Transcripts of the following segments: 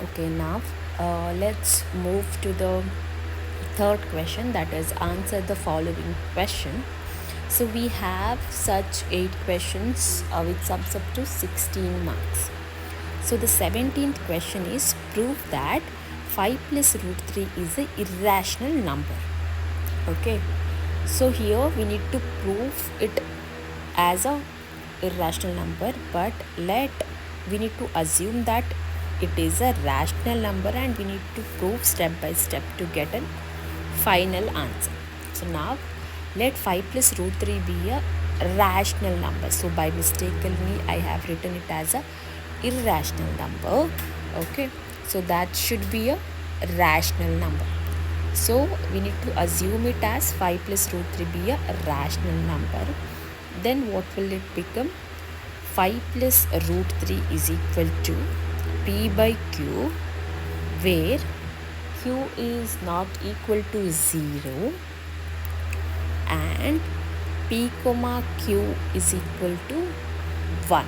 Okay, now let's move to the third question, that is answer the following question. So we have such 8 questions which sums up to 16 marks. So the 17th question is prove that 5 plus root 3 is an irrational number. Okay, so here we need to prove it as a irrational number, but we need to assume that it is a rational number and we need to prove step by step to get a final answer. So now let 5 plus root 3 be a rational number. So by mistakenly I have written it as a irrational number. Okay, so that should be a rational number. So we need to assume it as 5 plus root 3 be a rational number. Then what will it become? 5 plus root 3 is equal to p by q, where q is not equal to 0 and p comma q is equal to 1.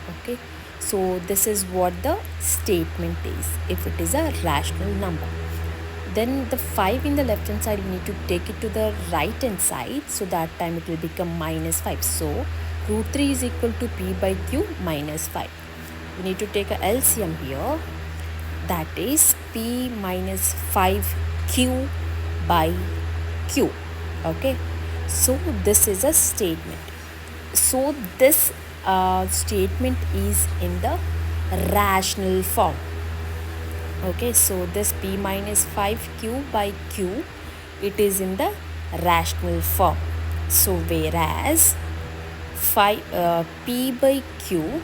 Okay, so this is what the statement is if it is a rational number. Then the 5 in the left hand side, we need to take it to the right hand side, so that time it will become minus 5. So root 3 is equal to p by q minus 5. We need to take a LCM here, that is p minus 5q by q. Okay, so this is a statement. So this statement is in the rational form. Okay, so this p minus 5q by q, it is in the rational form. So whereas p by q,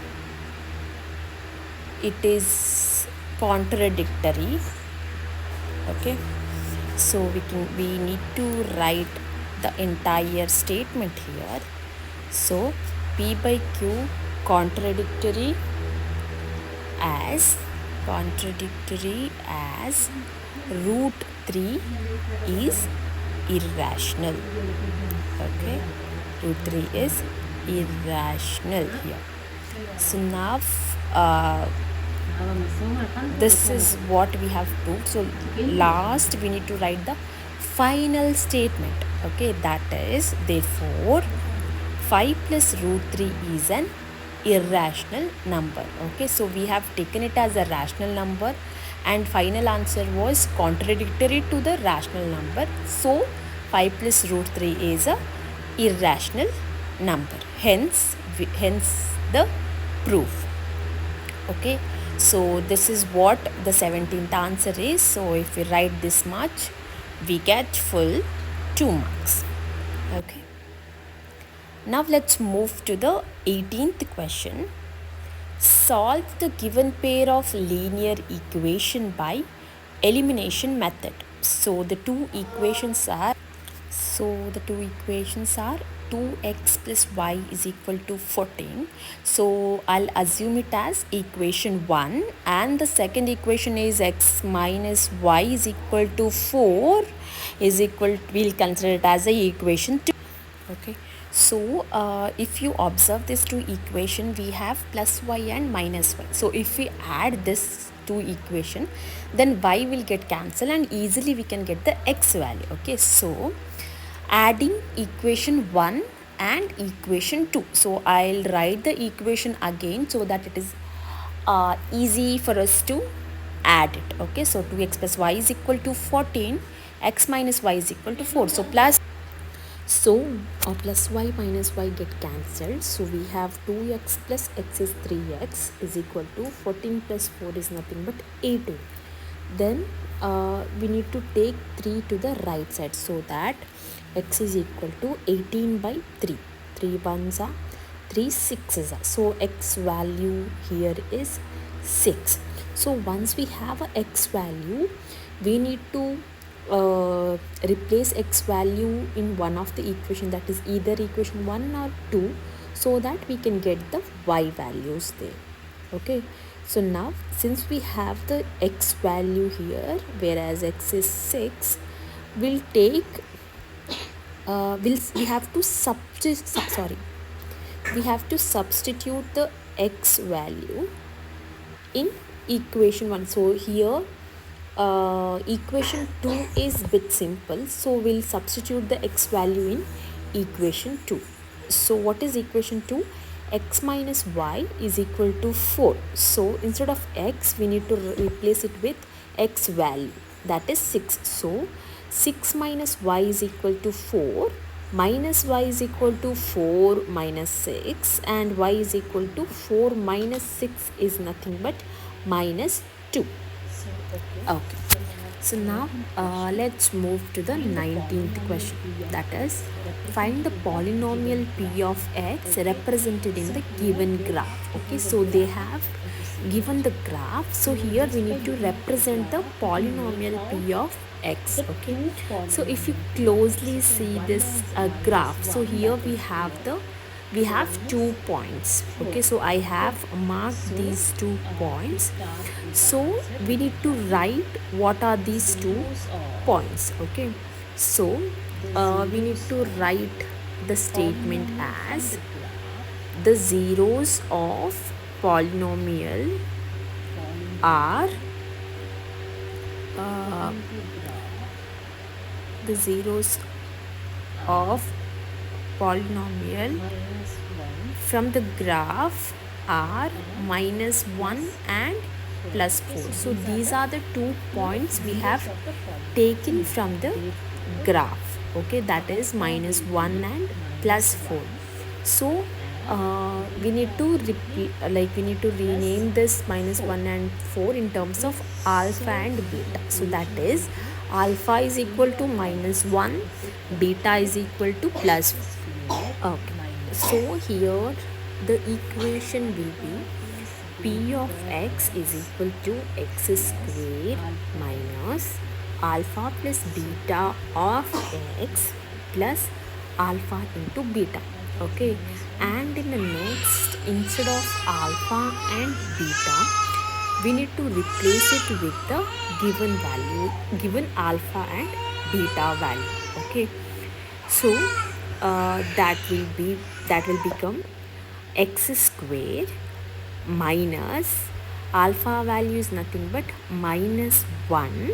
it is contradictory. Okay, so we need to write the entire statement here. So p by q contradictory as root 3 is irrational. Okay, root 3 is irrational here. So now this is what we have proved. So last we need to write the final statement. Okay, that is therefore 5 plus root 3 is an irrational number. Okay, so we have taken it as a rational number and final answer was contradictory to the rational number. So 5 plus root 3 is a irrational number. Hence the proof. Okay, so this is what the 17th answer is. So if we write this much, we get full 2 marks. Okay, now let's move to the 18th question. Solve the given pair of linear equation by elimination method. So the two equations are 2x plus y is equal to 14. So I'll assume it as equation 1, and the second equation is x minus y is equal to 4 we'll consider it as a equation 2. Okay, so if you observe this two equation, we have plus y and minus y. So if we add this two equation, then y will get cancelled and easily we can get the x value. Okay, so adding equation 1 and equation 2. So I'll write the equation again so that it is easy for us to add it. Okay, so 2x plus y is equal to 14, x minus y is equal to 4. So plus y minus y get cancelled. So we have 2x plus x is 3x is equal to 14 plus 4 is nothing but 18. Then we need to take 3 to the right side, so that x is equal to 18 by 3. 3 ones are 3 sixes are. So x value here is 6. So once we have a x value, we need to replace x value in one of the equation, that is either equation 1 or 2, so that we can get the y values there. Okay, so now since we have the x value here, whereas x is 6, we'll take we have to substitute the x value in equation 1. So here equation 2 is bit simple, so we'll substitute the x value in equation 2. So what is equation 2? X minus y is equal to 4. So instead of x, we need to replace it with x value, that is 6. So 6 minus y is equal to 4, minus y is equal to 4 minus 6, and y is equal to 4 minus 6 is nothing but minus 2. Okay. So now let's move to the 19th question, that is find the polynomial p of x represented in the given graph. Okay, so they have given the graph, so here we need to represent the polynomial p of x. Okay, so if you closely see this graph, so here we have 2 points. Okay, so I have marked these 2 points. So we need to write what are these 2 points. Okay, so we need to write the statement as the zeros of polynomial are the zeros of polynomial from the graph are minus 1 and plus 4. So these are the 2 points we have taken from the graph. Okay, that is minus 1 and plus 4. So we need to rename this minus 1 and 4 in terms of alpha and beta. So that is alpha is equal to minus 1, beta is equal to plus 4. Okay, so here the equation will be p of x is equal to x square minus alpha plus beta of x plus alpha into beta. Okay, and in the next, instead of alpha and beta, we need to replace it with the given value, given alpha and beta value. Okay, so that will become x square minus alpha value is nothing but minus 1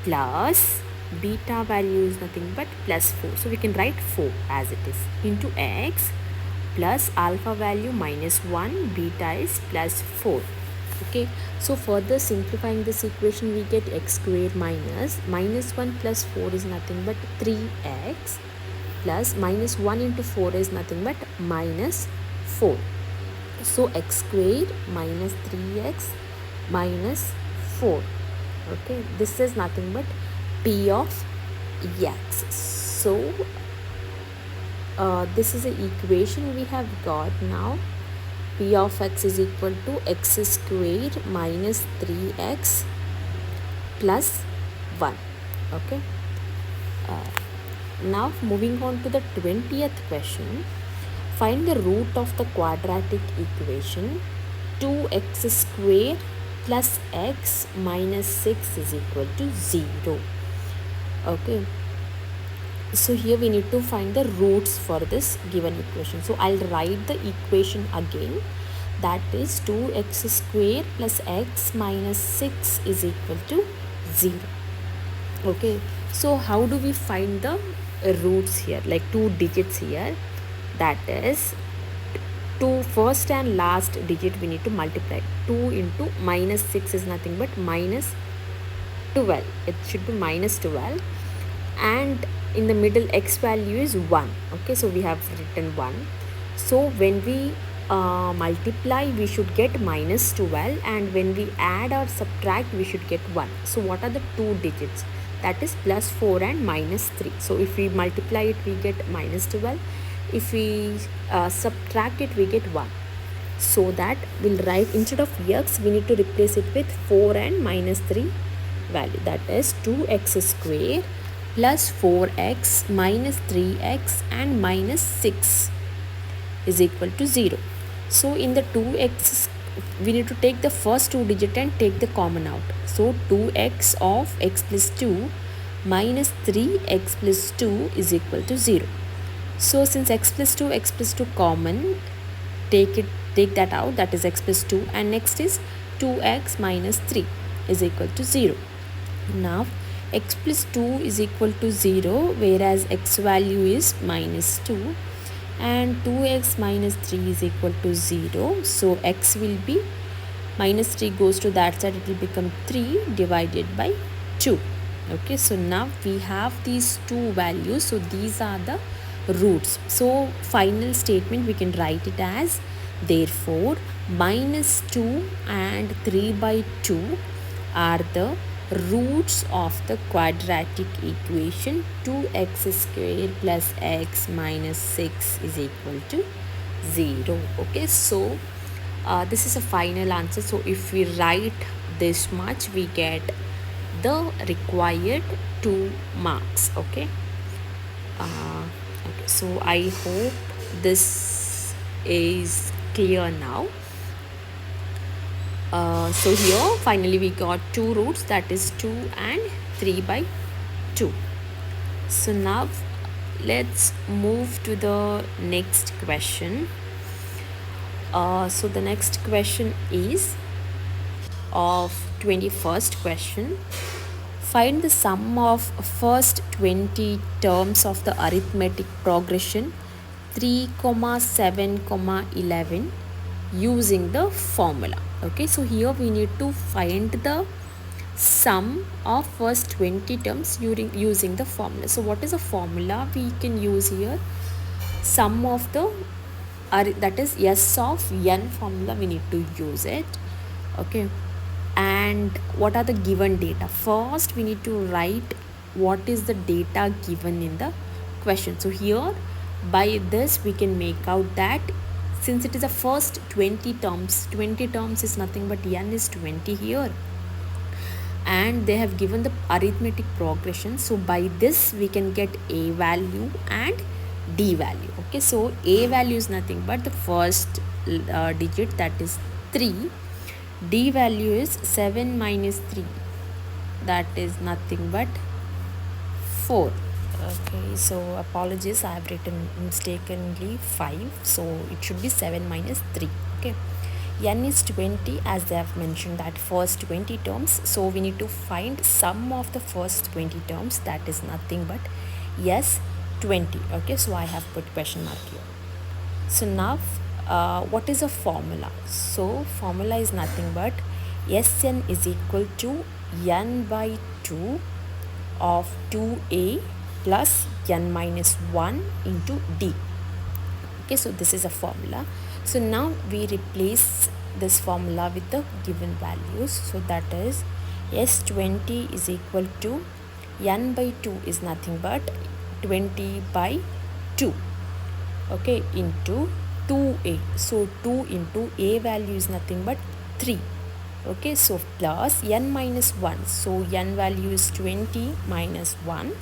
plus beta value is nothing but plus 4. So we can write 4 as it is into x plus alpha value minus 1, beta is plus 4. Okay, so further simplifying this equation, we get x square minus 1 plus 4 is nothing but 3x plus minus 1 into 4 is nothing but minus 4. So x square minus 3x minus 4. Okay, this is nothing but p of x. So this is the equation we have got now. P of x is equal to x square minus 3x plus 1. Okay, now moving on to the 20th question. Find the root of the quadratic equation 2x square plus x minus 6 is equal to 0. Okay, so here we need to find the roots for this given equation. So I'll write the equation again, that is 2x square plus x minus 6 is equal to 0. Okay, so how do we find the roots here, like 2 digits here? That is, to first and last digit we need to multiply. 2 into minus 6 is nothing but minus 12. It should be minus 12, and in the middle x value is 1. Okay, so we have written 1. So when we multiply, we should get minus 12, and when we add or subtract, we should get 1. So what are the 2 digits? That is plus 4 and minus 3. So if we multiply it, we get minus 12. If we subtract it, we get 1. So that we'll write, instead of x, we need to replace it with 4 and minus 3 value. That is 2x square plus 4x minus 3x and minus 6 is equal to 0. So in the 2x, we need to take the first 2 digit and take the common out. So 2x of x plus 2 minus 3x plus 2 is equal to 0. So since x plus 2 common, take it take that out, that is x plus 2, and next is 2x minus 3 is equal to 0. Now x plus 2 is equal to 0, whereas x value is minus 2, and 2x minus 3 is equal to 0. So x will be minus 3 goes to that side, it will become 3 divided by 2. Okay, so now we have these two values, so these are the roots. So final statement we can write it as, therefore minus 2 and 3 by 2 are the roots of the quadratic equation 2x square plus x minus 6 is equal to 0. Okay, so this is a final answer. So if we write this much, we get the required 2 marks. Okay, okay, so I hope this is clear now. So here finally we got two roots, that is 2 and 3 by 2. So now let's move to the next question. So the next question is of 21st question. Find the sum of first 20 terms of the arithmetic progression 3, 7, 11 using the formula. Okay, so here we need to find the sum of first 20 terms using the formula. So what is the formula we can use here? Sum of the that is S of n formula, we need to use it. Okay, and what are the given data? First we need to write what is the data given in the question. So here by this we can make out that since it is the first 20 terms is nothing but n is 20 here, and they have given the arithmetic progression. So by this we can get a value and d value. Okay, so a value is nothing but the first digit, that is 3. D value is 7 minus 3, that is nothing but 4. Okay, so apologies, I have written mistakenly 5, so it should be 7 minus 3. Okay, n is 20, as they have mentioned that first 20 terms, so we need to find sum of the first 20 terms, that is nothing but yes 20. Okay, so I have put question mark here. So now what is a formula? So formula is nothing but Sn is equal to n by 2 of 2a plus n minus 1 into d. Okay, so this is a formula. So now we replace this formula with the given values. So that is S20 is equal to n by 2 is nothing but 20 by 2. Okay, into 2a. So 2 into a value is nothing but 3. Okay, so plus n minus 1. So n value is 20 minus 1.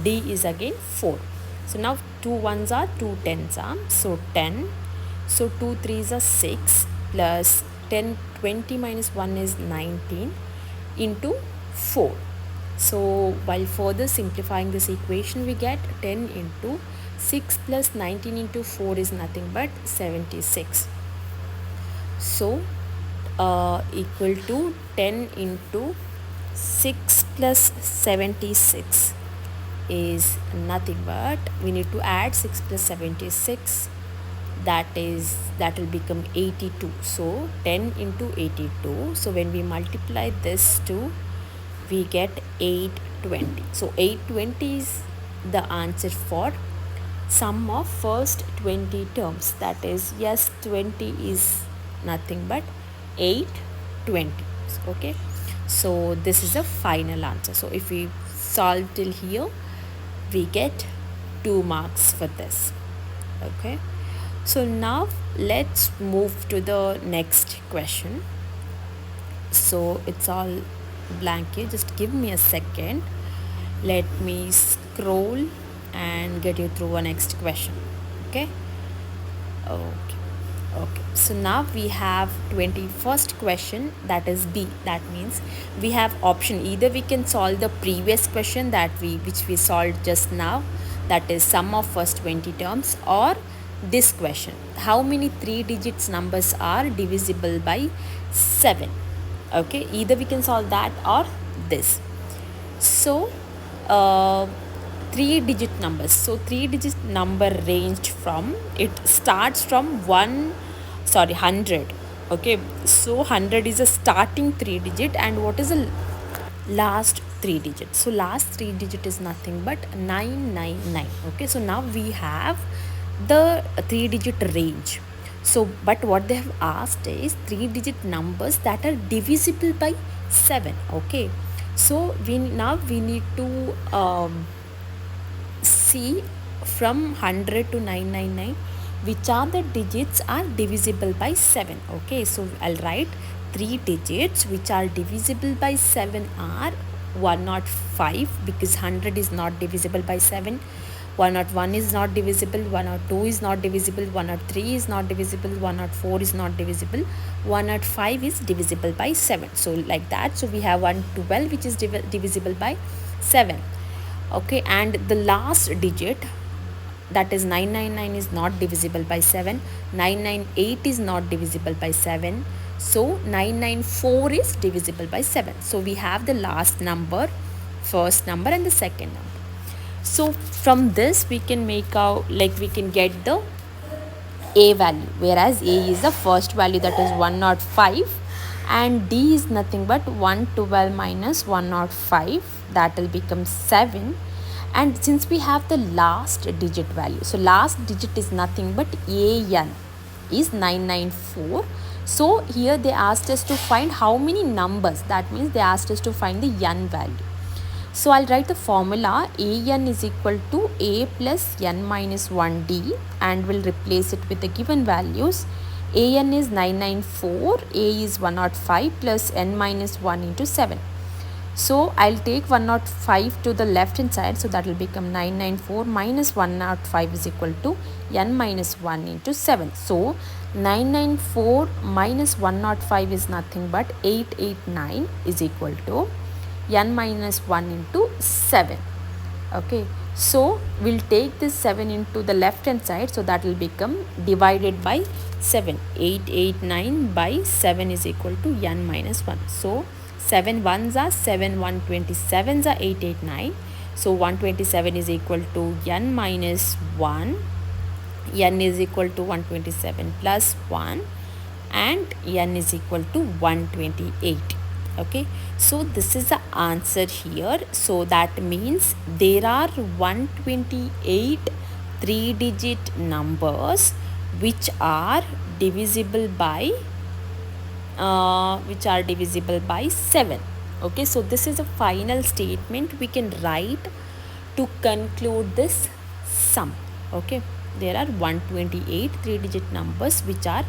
D is again 4. So now 2 ones are 2 tens are. So 10. So 2 threes are 6 plus 10, 20 minus 1 is 19 into 4. So while further simplifying this equation, we get 10 into 6 plus 19 into 4 is nothing but 76. So equal to 10 into 6 plus 76 is nothing but, we need to add 6 plus 76, that will become 82. So 10 into 82. So when we multiply this to, we get 820. So 820 is the answer for sum of first 20 terms, that is yes 20 is nothing but 820. Okay, so this is the final answer. So if we solve till here, we get 2 marks for this. Okay, so now let's move to the next question. So it's all blank here, just give me a second, let me scroll and get you through a next question. Okay, okay, so now we have 21st question, that is B. That means we have option, either we can solve the previous question which we solved just now, that is sum of first 20 terms, or this question. How many 3 digits numbers are divisible by 7? Okay, either we can solve that or this. So, 3 digit numbers. So, 3 digit number ranged from, it starts from 100. Okay, so 100 is a starting 3 digit, and what is the last 3 digits? So last 3 digit is nothing but 999. Okay, so now we have the 3 digit range. So but what they have asked is 3 digit numbers that are divisible by 7. Okay, so we need to see from 100 to 999 which are the digits are divisible by 7. Okay, so I'll write 3 digits which are divisible by 7 are 105, because 100 is not divisible by 7. 101 is not divisible, 102 is not divisible, 103 is not divisible, 104 is not divisible, 105 is divisible by 7. So like that, so we have 112 which is divisible by 7. Okay, and the last digit, that is 999, is not divisible by 7. 998 is not divisible by 7. So 994 is divisible by 7. So we have the last number, first number, and the second number. So from this we can make out, like we can get the a value, whereas a is the first value, that is 105, and d is nothing but 112 minus 105, that will become 7. And since we have the last digit value, so last digit is nothing but an is 994. So here they asked us to find how many numbers, that means they asked us to find the n value. So I'll write the formula. an is equal to a plus n minus 1d, and we'll replace it with the given values. An is 994, a is 105 plus n minus 1 into 7. So I'll take 105 to the left hand side, so that will become 994 minus 105 is equal to n minus 1 into 7. So 994 minus 105 is nothing but 889 is equal to n minus 1 into 7. Okay, so we'll take this 7 into the left hand side, so that will become divided by 7. 889 by 7 is equal to n minus 1. So 7 ones are 7, 127s are 889. So 127 is equal to n minus 1. N is equal to 127 plus 1, and n is equal to 128. Okay, so this is the answer here. So that means there are 128 3 digit numbers which are divisible by 7. Okay, so this is a final statement we can write to conclude this sum. Okay, there are 128 3 digit numbers which are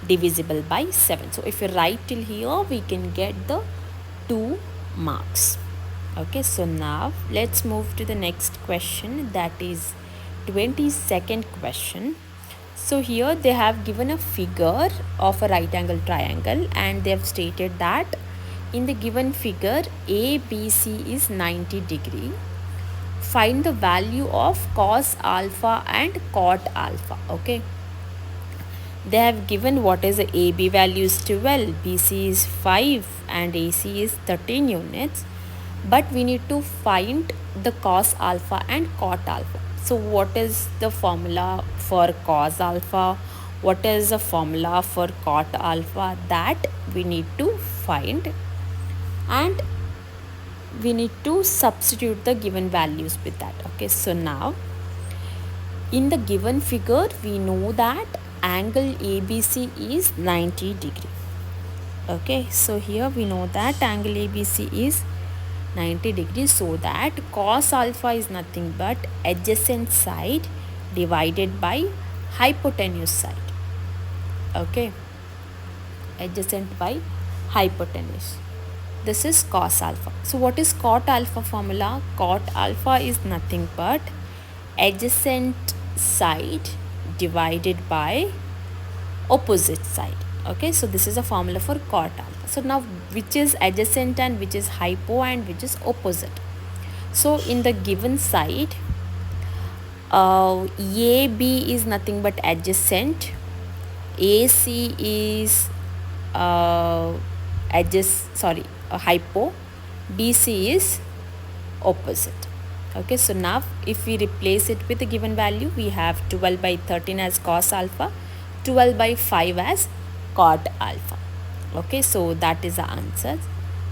divisible by 7. So if you write till here, we can get the 2 marks. Okay, so now let's move to the next question, that is 22nd question. So here they have given a figure of a right angle triangle, and they have stated that in the given figure ABC is 90 degree. Find the value of cos alpha and cot alpha. Okay, they have given what is the AB value is 12, BC is 5, and AC is 13 units. But we need to find the cos alpha and cot alpha. So what is the formula for cos alpha? What is the formula for cot alpha? That we need to find, and we need to substitute the given values with that. Okay, so now in the given figure we know that angle ABC is 90 degree. Okay, so here we know that angle ABC is 90 degrees, so that cos alpha is nothing but adjacent side divided by hypotenuse side. Okay, adjacent by hypotenuse. This is cos alpha. So what is cot alpha formula? Cot alpha is nothing but adjacent side divided by opposite side. Okay, so this is a formula for cot alpha. So now which is adjacent and which is hypo and which is opposite? So in the given side, AB is nothing but adjacent, AC is hypo, BC is opposite. Okay, so now if we replace it with a given value, we have 12 by 13 as cos alpha, 12 by 5 as cot alpha. Okay, so that is the answer.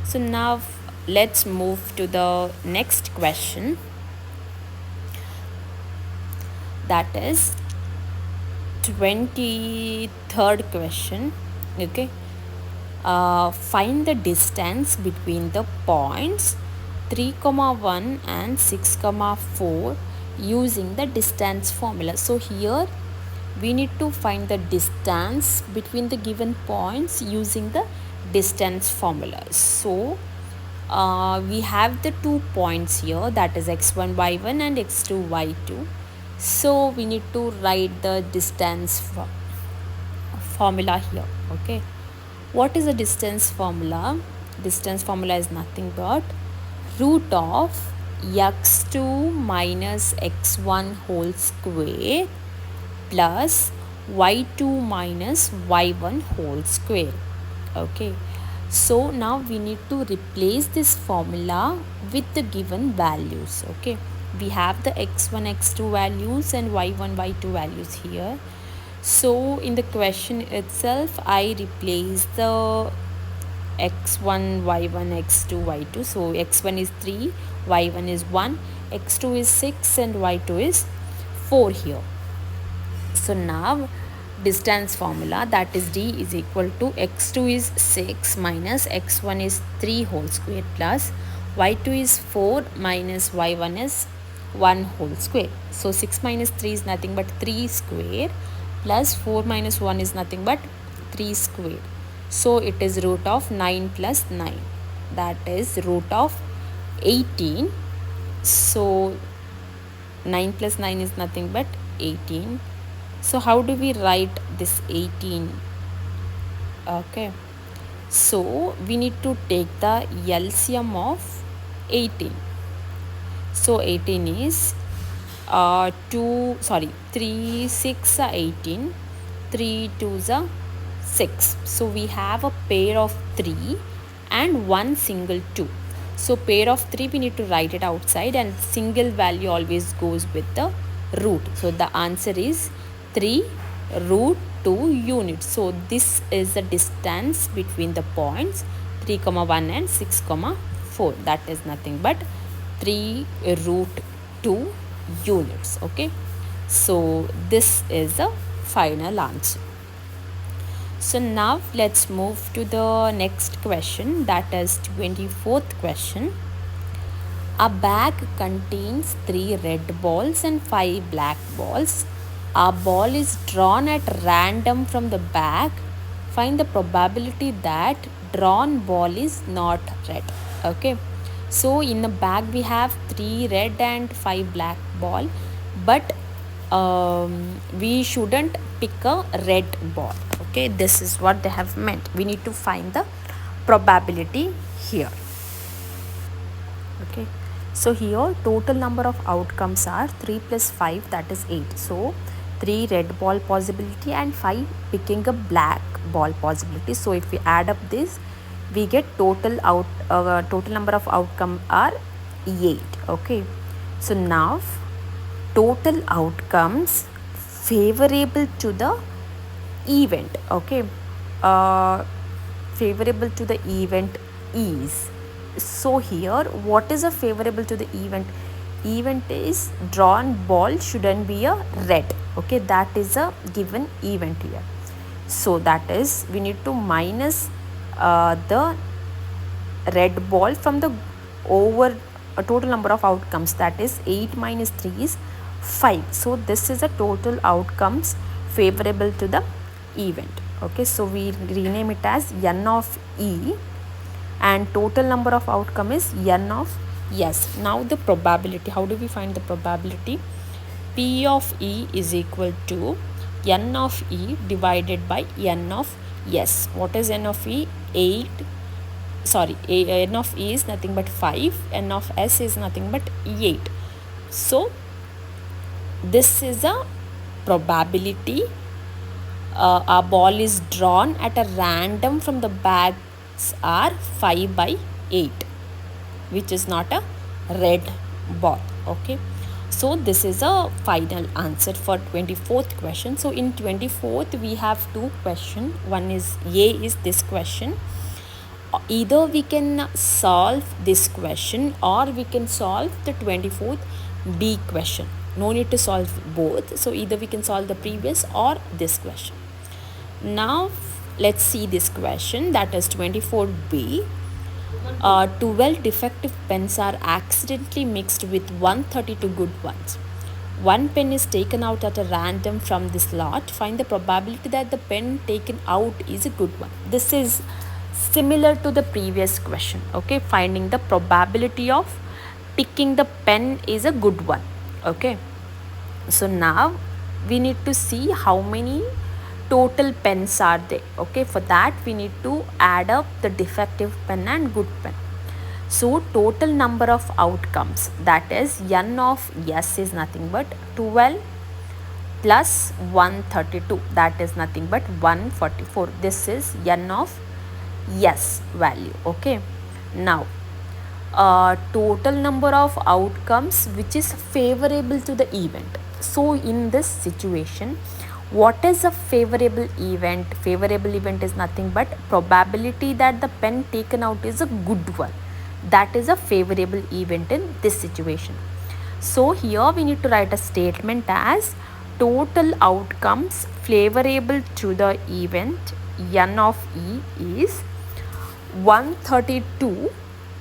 So now let's move to the next question, that is 23rd question. Okay, find the distance between the points 3 comma 1 and 6 comma 4 using the distance formula. So here we need to find the distance between the given points using the distance formula. So we have the 2 points here, that is x1 y1 and x2 y2. So we need to write the distance formula here. Okay, what is the distance formula? Distance formula is nothing but root of x2 minus x1 whole square plus y2 minus y1 whole square. Okay, so now we need to replace this formula with the given values. Okay, we have the x1 x2 values and y1 y2 values here. So in the question itself I replace the x1 y1 x2 y2. So x1 is 3, y1 is 1, x2 is 6 and y2 is 4 here. So now distance formula, that is d is equal to x2 is 6 minus x1 is 3 whole square plus y2 is 4 minus y1 is 1 whole square. So 6 minus 3 is nothing but 3 square plus 4 minus 1 is nothing but 3 square. So it is root of 9 plus 9, that is root of 18. So 9 plus 9 is nothing but 18. So how do we write this 18? Okay, so we need to take the LCM of 18. So 18 is 3 6 are 18, 3 2s are 6. So we have a pair of 3 and one single 2. So pair of 3 we need to write it outside and single value always goes with the root. So the answer is 3 root 2 units. So this is the distance between the points 3 comma 1 and 6 comma 4. That is nothing but 3 root 2 units. Okay, so this is the final answer. So now let's move to the next question, that is 24th question. A bag contains 3 red balls and 5 black balls. A ball is drawn at random from the bag. Find the probability that drawn ball is not red. Okay, so in the bag we have 3 red and 5 black ball, but we shouldn't pick a red ball. Okay, this is what they have meant. We need to find the probability here. Okay, so here total number of outcomes are 3 plus 5, that is 8. So 3 red ball possibility and 5 picking a black ball possibility. So if we add up this, we get total number of outcome are 8. Okay, so now total outcomes favorable to the event. Okay, favorable to the event is, so here what is a favorable to the event? Event is drawn ball shouldn't be a red. Okay, that is a given event here. So that is we need to minus the red ball from the over total number of outcomes, that is 8 minus 3 is 5. So this is a total outcomes favorable to the event. Okay, so we rename it as n of e and total number of outcome is n of s. Now the probability, how do we find the probability? P of e is equal to n of e divided by n of s. What is n of e? N of e is nothing but 5, n of s is nothing but 8. So this is a probability. A ball is drawn at a random from the bags are 5 by 8, which is not a red ball. Okay, so this is a final answer for 24th question. So in 24th we have two questions. One is A is this question. Either we can solve this question or we can solve the 24th B question. No need to solve both. So either we can solve the previous or this question. Now let's see this question, that is 24B. 12 defective pens are accidentally mixed with 132 good ones. One pen is taken out at a random from this lot. Find the probability that the pen taken out is a good one. This is similar to the previous question. Okay, finding the probability of picking the pen is a good one. Okay, so now we need to see how many total pens are there. Okay, for that we need to add up the defective pen and good pen. So total number of outcomes, that is n of s, is nothing but 12 plus 132, that is nothing but 144. This is n of s value. Okay, now total number of outcomes which is favorable to the event. So in this situation, what is a favorable event? Favorable event is nothing but probability that the pen taken out is a good one. That is a favorable event in this situation. So here we need to write a statement as total outcomes favorable to the event n of e is 132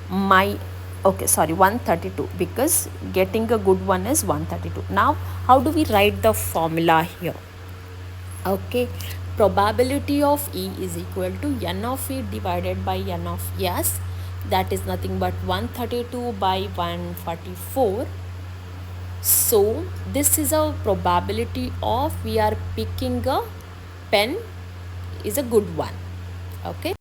132, because getting a good one is 132. Now how do we write the formula here? Okay, probability of E is equal to n of E divided by n of S, that is nothing but 132 by 144. So this is a probability of we are picking a pen is a good one. Okay.